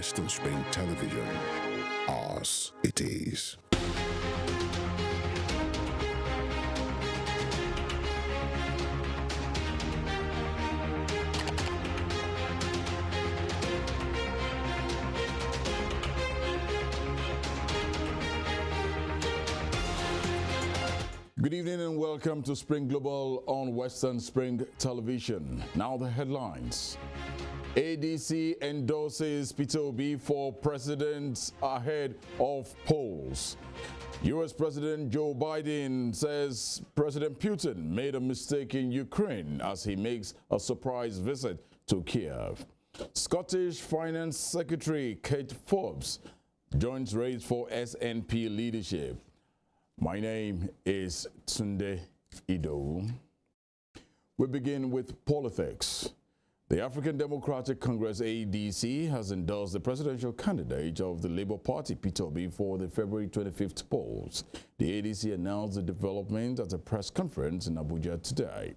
Western Spring Television. Ours it is. Good evening and welcome to Spring Global on Western Spring Television. Now the headlines. ADC endorses Peter Obi for president ahead of polls. U.S. President Joe Biden says President Putin made a mistake in Ukraine as he makes a surprise visit to Kiev. Scottish Finance Secretary Kate Forbes joins race for SNP leadership. My name is Tunde Ido. We begin with politics. The African Democratic Congress, ADC, has endorsed the presidential candidate of the Labour Party, Peter Obi, for the February 25th polls. The ADC announced the development at a press conference in Abuja today.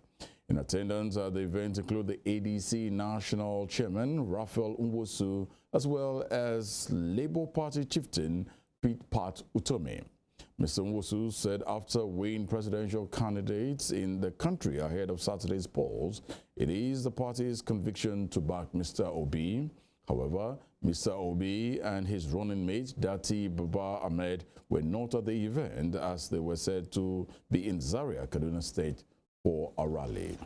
In attendance at the event include the ADC National Chairman, Raphael Nwosu, as well as Labour Party chieftain, Pat Utomi. Mr. Nwosu said after weighing presidential candidates in the country ahead of Saturday's polls, it is the party's conviction to back Mr. Obi. However, Mr. Obi and his running mate, Dati Baba Ahmed, were not at the event as they were said to be in Zaria, Kaduna State, for a rally.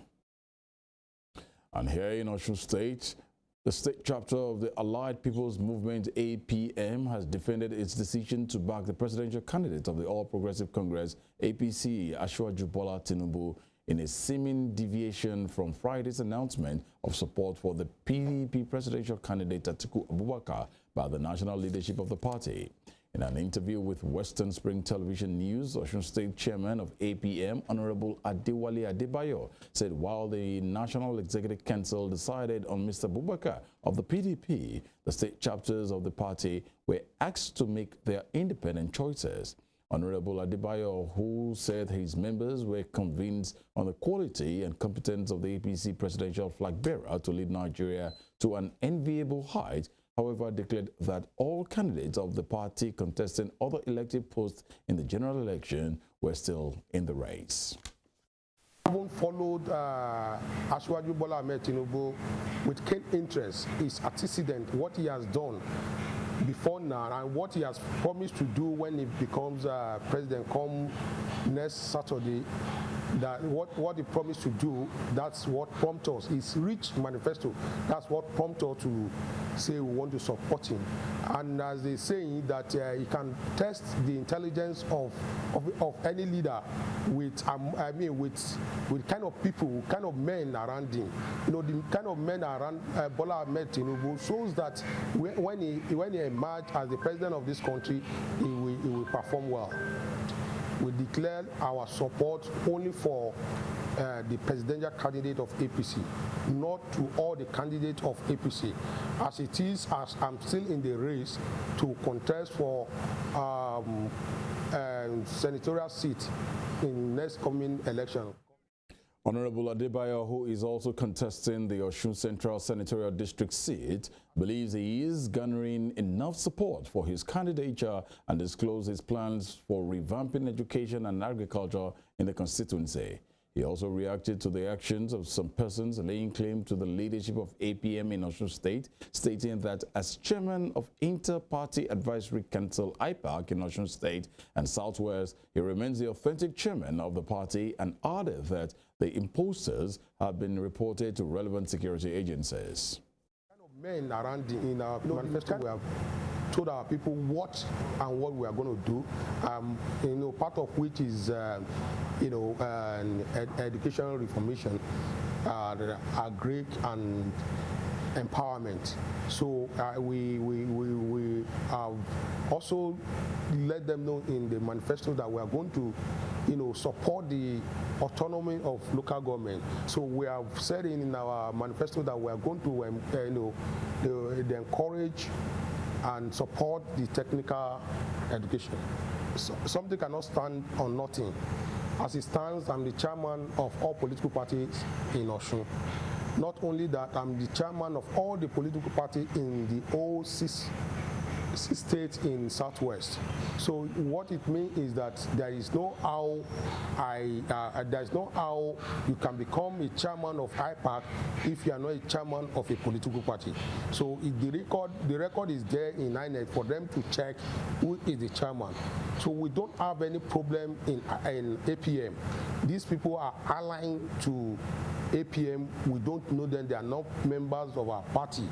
And here in Osun State, the state chapter of the Allied People's Movement, APM, has defended its decision to back the presidential candidate of the All Progressive Congress, APC, Asiwaju Bola Tinubu, in a seeming deviation from Friday's announcement of support for the PDP presidential candidate Atiku Abubakar by the national leadership of the party. In an interview with Western Spring Television News, Osun State Chairman of APM, Honorable Adewale Adebayo, said while the National Executive Council decided on Mr. Abubakar of the PDP, the state chapters of the party were asked to make their independent choices. Honorable Adebayo, who said his members were convinced on the quality and competence of the APC presidential flag bearer to lead Nigeria to an enviable height, however, declared that all candidates of the party contesting other elective posts in the general election were still in the race. Even followed Asiwaju Bola Ahmed Tinubu with keen interest. His antecedent, what he has done before now, and what he has promised to do when he becomes president come next Saturday. That what he promised to do, that's what prompted us. His rich manifesto, that's what prompted us to say we want to support him. And as they say that he can test the intelligence of any leader with with kind of people, kind of men around him. You know, the kind of men around Bola Ahmed Tinubu shows that when he emerges as the president of this country, he will perform well. We declare our support only for the presidential candidate of APC, not to all the candidates of APC. As it is, as I'm still in the race to contest for senatorial seat in next coming election. Honorable Adebayo, who is also contesting the Osun Central Senatorial District seat, believes he is garnering enough support for his candidature and disclosed his plans for revamping education and agriculture in the constituency. He also reacted to the actions of some persons laying claim to the leadership of APM in Osun State, stating that as chairman of Inter-Party Advisory Council IPAC in Osun State and Southwest, he remains the authentic chairman of the party and added that the imposters have been reported to relevant security agencies. Kind of men around in our manifesto, we have told our people what and what we are going to do. You know, part of which is educational reformation, agri and empowerment. So we have also let them know in the manifesto that we are going to, support the autonomy of local government. So we have said in our manifesto that we are going to encourage and support the technical education. So, something cannot stand on nothing. As it stands, I'm the chairman of all political parties in Osun. Not only that, I'm the chairman of all the political parties in the whole six states in Southwest. So what it means is that there is no how you can become a chairman of IPAC if you are not a chairman of a political party. So the record is there in INEC for them to check who is the chairman. So we don't have any problem in APM. These people are allying to APM. We don't know them. They are not members of our party.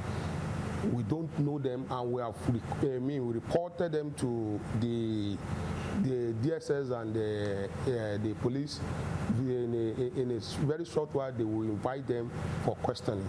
We don't know them, and we have we reported them to the DSS and the police. In a very short while, they will invite them for questioning.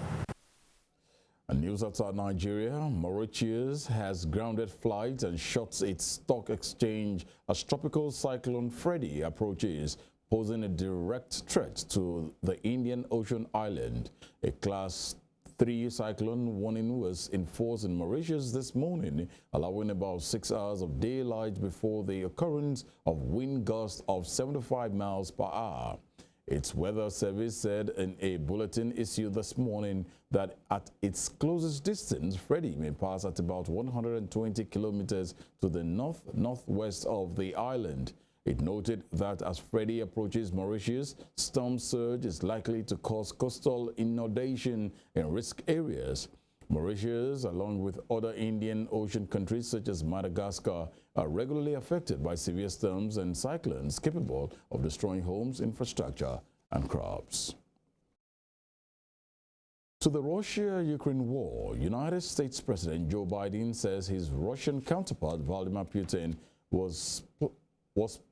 And news outside Nigeria, Mauritius has grounded flights and shuts its stock exchange as tropical cyclone Freddy approaches, posing a direct threat to the Indian Ocean island. A Class 3 cyclone warning was enforced in Mauritius this morning, allowing about 6 hours of daylight before the occurrence of wind gusts of 75 miles per hour. Its weather service said in a bulletin issued this morning that at its closest distance, Freddy may pass at about 120 kilometers to the northwest of the island. It noted that as Freddy approaches Mauritius, storm surge is likely to cause coastal inundation in risk areas. Mauritius, along with other Indian Ocean countries such as Madagascar, are regularly affected by severe storms and cyclones capable of destroying homes, infrastructure, and crops. To the Russia-Ukraine war, United States President Joe Biden says his Russian counterpart Vladimir Putin was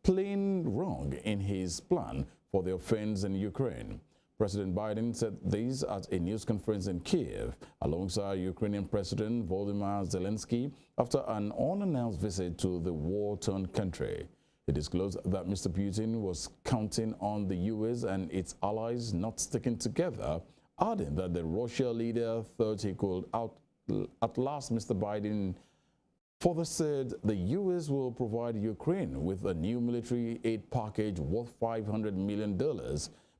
plain wrong in his plan for the offense in Ukraine. President Biden said this at a news conference in Kiev alongside Ukrainian President Volodymyr Zelensky after an unannounced visit to the war-torn country. He disclosed that Mr. Putin was counting on the U.S. and its allies not sticking together, adding that the Russia leader thought he could outlast Mr. Biden. Further said the U.S. will provide Ukraine with a new military aid package worth $500 million.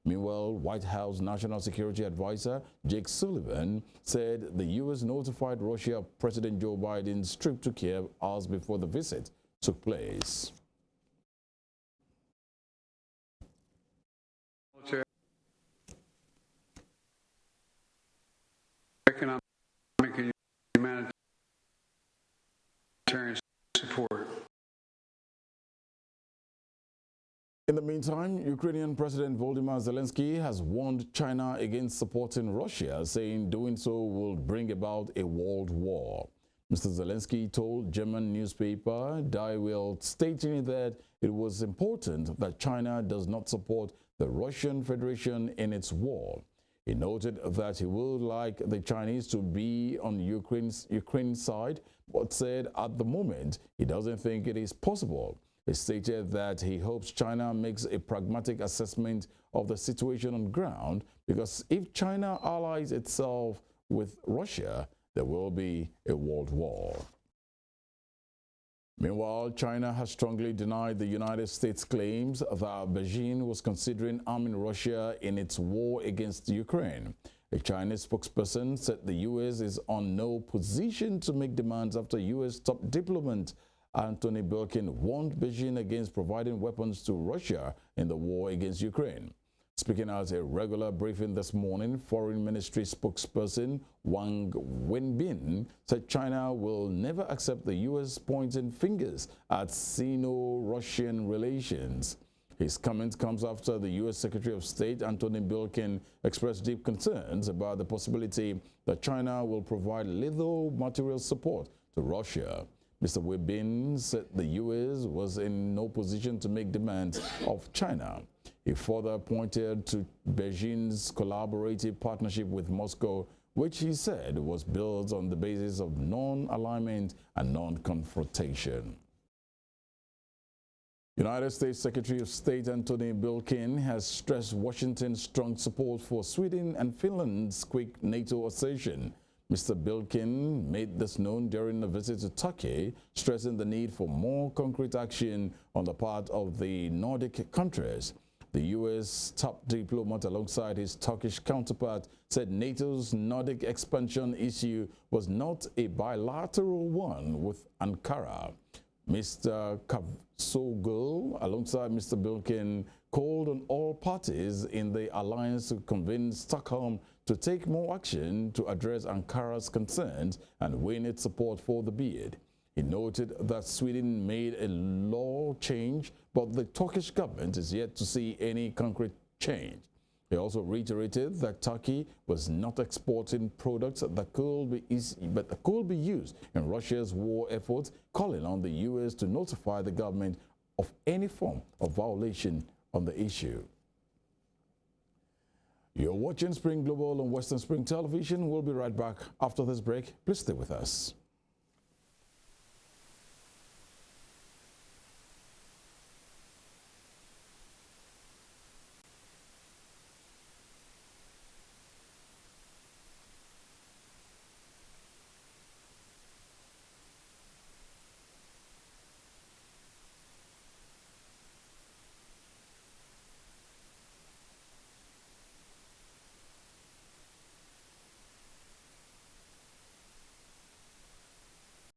Meanwhile, White House National Security Advisor Jake Sullivan said the U.S. notified Russia President Joe Biden's trip to Kiev hours before the visit took place. Economic and humanitarian support. In the meantime, Ukrainian President Volodymyr Zelensky has warned China against supporting Russia, saying doing so will bring about a world war. Mr. Zelensky told German newspaper Die Welt, stating that it was important that China does not support the Russian Federation in its war. He noted that he would like the Chinese to be on Ukraine's side, but said at the moment he doesn't think it is possible. He stated that he hopes China makes a pragmatic assessment of the situation on ground, because if China allies itself with Russia, there will be a world war. Meanwhile, China has strongly denied the United States' claims that Beijing was considering arming Russia in its war against Ukraine. A Chinese spokesperson said the U.S. is on no position to make demands after U.S. top diplomat Antony Blinken warned Beijing against providing weapons to Russia in the war against Ukraine. Speaking at a regular briefing this morning, Foreign Ministry spokesperson Wang Wenbin said China will never accept the U.S. pointing fingers at Sino-Russian relations. His comment comes after the U.S. Secretary of State Antony Blinken expressed deep concerns about the possibility that China will provide lethal material support to Russia. Mr. Wenbin said the U.S. was in no position to make demands of China. He further pointed to Beijing's collaborative partnership with Moscow, which he said was built on the basis of non-alignment and non-confrontation. United States Secretary of State Antony Blinken has stressed Washington's strong support for Sweden and Finland's quick NATO accession. Mr. Blinken made this known during a visit to Turkey, stressing the need for more concrete action on the part of the Nordic countries. The U.S. top diplomat, alongside his Turkish counterpart, said NATO's Nordic expansion issue was not a bilateral one with Ankara. Mr. Cavusoglu, alongside Mr. Bilkin, called on all parties in the alliance to convince Stockholm to take more action to address Ankara's concerns and win its support for the bid. He noted that Sweden made a law change, but the Turkish government is yet to see any concrete change. He also reiterated that Turkey was not exporting products that could be used in Russia's war efforts, calling on the U.S. to notify the government of any form of violation on the issue. You're watching Spring Global on Western Spring Television. We'll be right back after this break. Please stay with us.